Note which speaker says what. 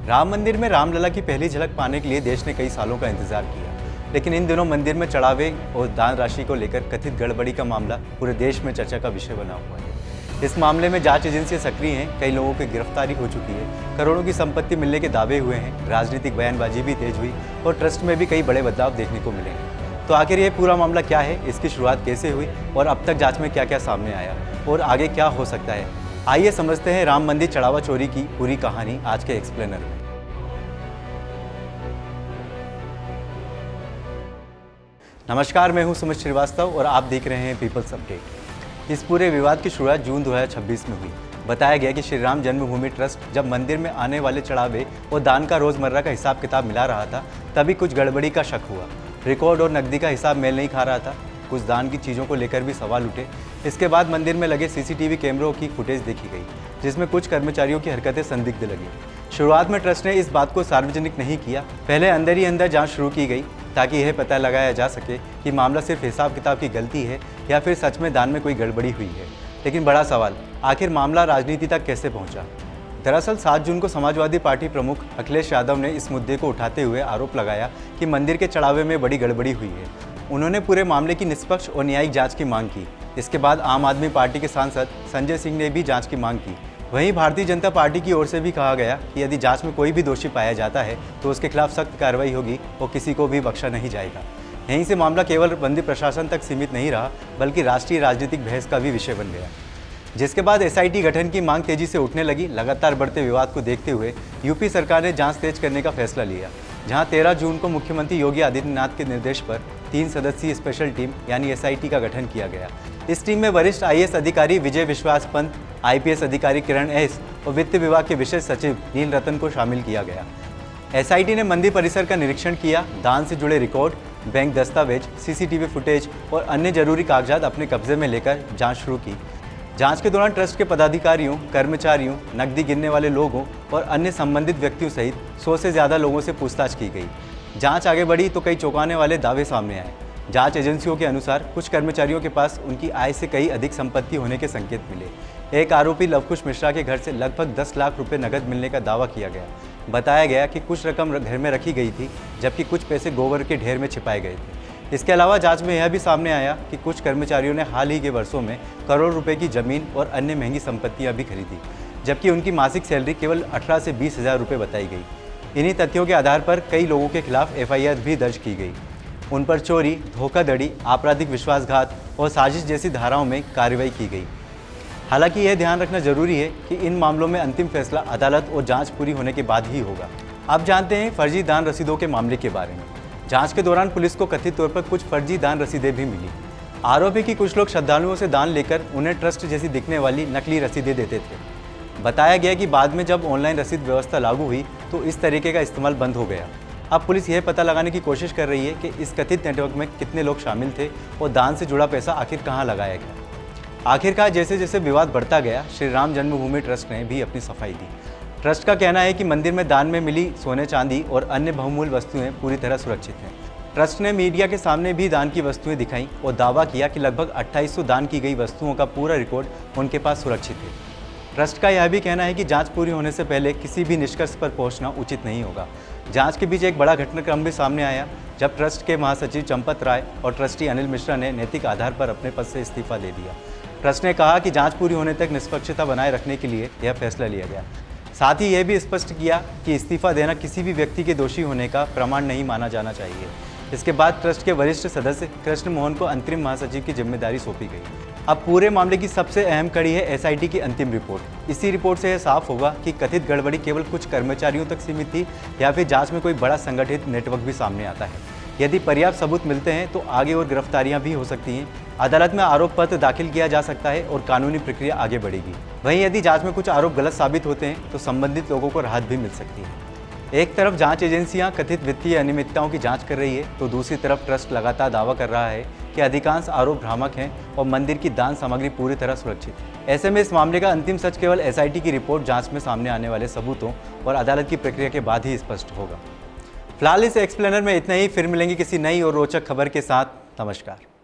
Speaker 1: राम मंदिर में रामलला की पहली झलक पाने के लिए देश ने कई सालों का इंतजार किया, लेकिन इन दिनों मंदिर में चढ़ावे और दान राशि को लेकर कथित गड़बड़ी का मामला पूरे देश में चर्चा का विषय बना हुआ है। इस मामले में जांच एजेंसियां सक्रिय हैं, कई लोगों की गिरफ्तारी हो चुकी है, करोड़ों की संपत्ति मिलने के दावे हुए हैं, राजनीतिक बयानबाजी भी तेज हुई और ट्रस्ट में भी कई बड़े बदलाव देखने को मिले हैं। तो आखिर ये पूरा मामला क्या है, इसकी शुरुआत कैसे हुई और अब तक जाँच में क्या क्या सामने आया और आगे क्या हो सकता है, आइए समझते हैं राम मंदिर चढ़ावा चोरी की पूरी कहानी आज के एक्सप्लेनर में। नमस्कार, मैं हूं सुमित श्रीवास्तव और आप देख रहे हैं पीपल्स अपडेट। इस पूरे विवाद की शुरुआत जून 2026 में हुई। बताया गया कि श्री राम जन्मभूमि ट्रस्ट जब मंदिर में आने वाले चढ़ावे और दान का रोजमर्रा का हिसाब किताब मिला रहा था, तभी कुछ गड़बड़ी का शक हुआ। रिकॉर्ड और नकदी का हिसाब मेल नहीं खा रहा था। कुछ दान की चीज़ों को लेकर भी सवाल उठे। इसके बाद मंदिर में लगे सीसीटीवी कैमरों की फुटेज देखी गई, जिसमें कुछ कर्मचारियों की हरकतें संदिग्ध लगी। शुरुआत में ट्रस्ट ने इस बात को सार्वजनिक नहीं किया, पहले अंदर ही अंदर जांच शुरू की गई ताकि यह पता लगाया जा सके कि मामला सिर्फ हिसाब किताब की गलती है या फिर सच में दान में कोई गड़बड़ी हुई है। लेकिन बड़ा सवाल, आखिर मामला राजनीति तक कैसे पहुंचा? दरअसल 7 जून को समाजवादी पार्टी प्रमुख अखिलेश यादव ने इस मुद्दे को उठाते हुए आरोप लगाया कि मंदिर के चढ़ावे में बड़ी गड़बड़ी हुई है। उन्होंने पूरे मामले की निष्पक्ष और न्यायिक जांच की मांग की। इसके बाद आम आदमी पार्टी के सांसद संजय सिंह ने भी जांच की मांग की। वहीं भारतीय जनता पार्टी की ओर से भी कहा गया कि यदि जांच में कोई भी दोषी पाया जाता है तो उसके खिलाफ सख्त कार्रवाई होगी और किसी को भी बख्शा नहीं जाएगा। यहीं से मामला केवल मंदिर प्रशासन तक सीमित नहीं रहा, बल्कि राष्ट्रीय राजनीतिक बहस का भी विषय बन गया। जिसके बाद एसआईटी गठन की मांग तेजी से उठने लगी। लगातार बढ़ते विवाद को देखते हुए यूपी सरकार ने जांच तेज करने का फैसला लिया, जहां 13 जून को मुख्यमंत्री योगी आदित्यनाथ के निर्देश पर 3 सदस्यीय स्पेशल टीम यानी एसआईटी का गठन किया गया। इस टीम में वरिष्ठ आईएएस अधिकारी विजय विश्वास पंत, आईपीएस अधिकारी किरण एस और वित्त विभाग के विशेष सचिव नील रतन को शामिल किया गया। एसआईटी ने मंदिर परिसर का निरीक्षण किया, दान से जुड़े रिकॉर्ड, बैंक दस्तावेज, सीसीटीवी फुटेज और अन्य जरूरी कागजात अपने कब्जे में लेकर जांच शुरू की। जांच के दौरान ट्रस्ट के पदाधिकारियों, कर्मचारियों, नकदी गिनने वाले लोगों और अन्य संबंधित व्यक्तियों सहित 100 से ज़्यादा लोगों से पूछताछ की गई। जांच आगे बढ़ी तो कई चौंकाने वाले दावे सामने आए। जांच एजेंसियों के अनुसार कुछ कर्मचारियों के पास उनकी आय से कई अधिक संपत्ति होने के संकेत मिले। एक आरोपी लवकुश मिश्रा के घर से लगभग 10 लाख रुपए नकद मिलने का दावा किया गया। बताया गया कि कुछ रकम घर में रखी गई थी, जबकि कुछ पैसे गोबर के ढेर में छिपाए गए थे। इसके अलावा जांच में यह भी सामने आया कि कुछ कर्मचारियों ने हाल ही के वर्षों में करोड़ रुपए की जमीन और अन्य महंगी संपत्तियां भी खरीदी, जबकि उनकी मासिक सैलरी केवल 18 से 20 हज़ार रुपये बताई गई। इन्हीं तथ्यों के आधार पर कई लोगों के खिलाफ एफआईआर भी दर्ज की गई। उन पर चोरी, धोखाधड़ी, आपराधिक विश्वासघात और साजिश जैसी धाराओं में कार्रवाई की गई। हालांकि यह ध्यान रखना जरूरी है कि इन मामलों में अंतिम फैसला अदालत और जांच पूरी होने के बाद ही होगा। अब जानते हैं फर्जी दान रसीदों के मामले के बारे में। जांच के दौरान पुलिस को कथित तौर पर कुछ फर्जी दान रसीदें भी मिली। आरोप है कि कुछ लोग श्रद्धालुओं से दान लेकर उन्हें ट्रस्ट जैसी दिखने वाली नकली रसीदें देते थे। बताया गया कि बाद में जब ऑनलाइन रसीद व्यवस्था लागू हुई तो इस तरीके का इस्तेमाल बंद हो गया। अब पुलिस यह पता लगाने की कोशिश कर रही है कि इस कथित नेटवर्क में कितने लोग शामिल थे और दान से जुड़ा पैसा आखिर कहां लगाया गया। आखिरकार जैसे जैसे विवाद बढ़ता गया, श्री राम जन्मभूमि ट्रस्ट ने भी अपनी सफाई दी। ट्रस्ट का कहना है कि मंदिर में दान में मिली सोने चांदी और अन्य बहुमूल्य वस्तुएं पूरी तरह सुरक्षित हैं। ट्रस्ट ने मीडिया के सामने भी दान की वस्तुएं दिखाई और दावा किया कि लगभग 2800 दान की गई वस्तुओं का पूरा रिकॉर्ड उनके पास सुरक्षित है। ट्रस्ट का यह भी कहना है कि जांच पूरी होने से पहले किसी भी निष्कर्ष पर पहुंचना उचित नहीं होगा। जांच के बीच एक बड़ा घटनाक्रम भी सामने आया, जब ट्रस्ट के महासचिव चंपत राय और ट्रस्टी अनिल मिश्रा ने नैतिक आधार पर अपने पद से इस्तीफा दे दिया। ट्रस्ट ने कहा कि जांच पूरी होने तक निष्पक्षता बनाए रखने के लिए यह फैसला लिया गया। साथ ही यह भी स्पष्ट किया कि इस्तीफा देना किसी भी व्यक्ति के दोषी होने का प्रमाण नहीं माना जाना चाहिए। इसके बाद ट्रस्ट के वरिष्ठ सदस्य कृष्ण मोहन को अंतरिम महासचिव की जिम्मेदारी सौंपी गई। अब पूरे मामले की सबसे अहम कड़ी है एसआईटी की अंतिम रिपोर्ट। इसी रिपोर्ट से यह साफ होगा कि कथित गड़बड़ी केवल कुछ कर्मचारियों तक सीमित थी या फिर जांच में कोई बड़ा संगठित नेटवर्क भी सामने आता है। यदि पर्याप्त सबूत मिलते हैं तो आगे और गिरफ्तारियां भी हो सकती हैं। अदालत में आरोप पत्र दाखिल किया जा सकता है और कानूनी प्रक्रिया आगे बढ़ेगी। वहीं यदि जांच में कुछ आरोप गलत साबित होते हैं तो संबंधित लोगों को राहत भी मिल सकती है। एक तरफ जांच एजेंसियां कथित वित्तीय अनियमितताओं की जांच कर रही है, तो दूसरी तरफ ट्रस्ट लगातार दावा कर रहा है कि अधिकांश आरोप भ्रामक हैं और मंदिर की दान सामग्री पूरी तरह सुरक्षित है। ऐसे में इस मामले का अंतिम सच केवल एसआईटी की रिपोर्ट, जांच में सामने आने वाले सबूतों और अदालत की प्रक्रिया के बाद ही स्पष्ट होगा। फिलहाल इस एक्सप्लेनर में इतना ही। फिर मिलेंगे किसी नई और रोचक खबर के साथ। नमस्कार।